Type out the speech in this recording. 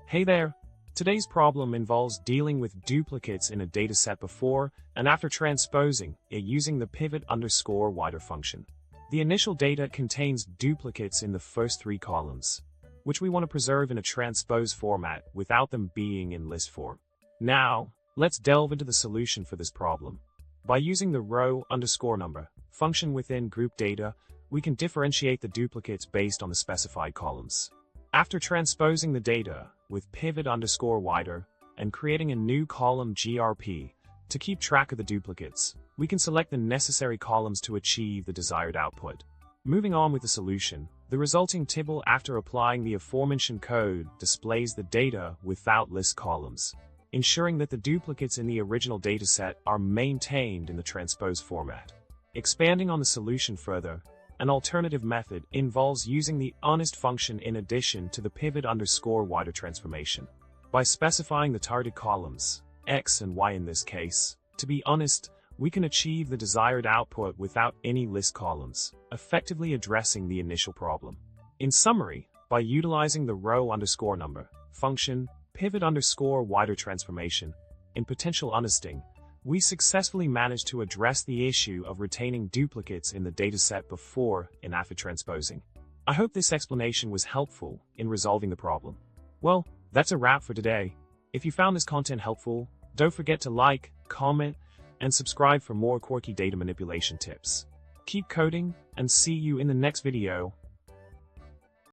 Hey there! Today's problem involves dealing with duplicates in a dataset before and after transposing it using the pivot_wider function. The initial data contains duplicates in the first 3 columns, which we want to preserve in a transpose format without them being in list form. Now, let's delve into the solution for this problem. By using the row_number function within group data, we can differentiate the duplicates based on the specified columns. After transposing the data with pivot_wider and creating a new column GRP to keep track of the duplicates, we can select the necessary columns to achieve the desired output. Moving on with the solution, the resulting tibble after applying the aforementioned code displays the data without list columns, ensuring that the duplicates in the original dataset are maintained in the transpose format. Expanding on the solution further, an alternative method involves using the Unnest function in addition to the pivot_wider transformation. By specifying the target columns, X and Y in this case, to be Unnest, we can achieve the desired output without any list columns, effectively addressing the initial problem. In summary, by utilizing the row_number function, pivot_wider transformation, in potential unnesting, we successfully managed to address the issue of retaining duplicates in the dataset before and after transposing. I hope this explanation was helpful in resolving the problem. Well, that's a wrap for today. If you found this content helpful, don't forget to like, comment, and subscribe for more quirky data manipulation tips. Keep coding, and see you in the next video.